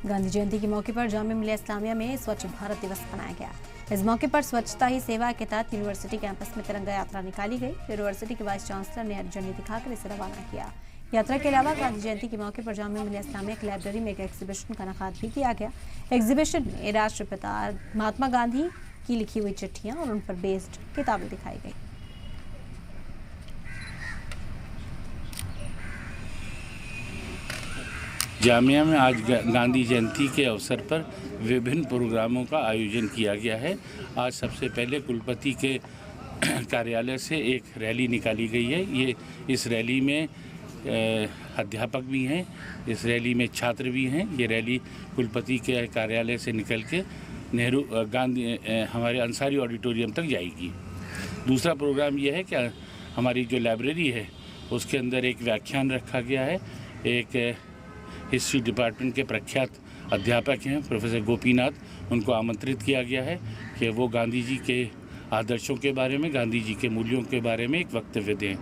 गांधी जयंती के मौके पर जामिया मिलिया इस्लामिया में स्वच्छ भारत दिवस मनाया गया। इस मौके पर स्वच्छता ही सेवा के तहत यूनिवर्सिटी कैंपस में तिरंगा यात्रा निकाली गई। यूनिवर्सिटी के वाइस चांसलर ने झंडी दिखाकर इसे रवाना किया। यात्रा के अलावा गांधी जयंती के मौके पर जामिया मिलिया इस्लामिया की लाइब्रेरी में एक एग्जीबिशन का इनेकाद भी किया गया। एग्जीबिशन में राष्ट्रपिता महात्मा गांधी की लिखी हुई चिट्ठियां और उन पर बेस्ड किताबें दिखाई गई। जामिया में आज गांधी जयंती के अवसर पर विभिन्न प्रोग्रामों का आयोजन किया गया है। आज सबसे पहले कुलपति के कार्यालय से एक रैली निकाली गई है। इस रैली में अध्यापक भी हैं, इस रैली में छात्र भी हैं। ये रैली कुलपति के कार्यालय से निकल के नेहरू गांधी हमारे अंसारी ऑडिटोरियम तक जाएगी। दूसरा प्रोग्राम ये है कि हमारी जो लाइब्रेरी है उसके अंदर एक व्याख्यान रखा गया है। एक हिस्ट्री डिपार्टमेंट के प्रख्यात अध्यापक हैं प्रोफेसर गोपीनाथ, उनको आमंत्रित किया गया है कि वो गांधी जी के आदर्शों के बारे में, गांधी जी के मूल्यों के बारे में एक वक्तव्य दें।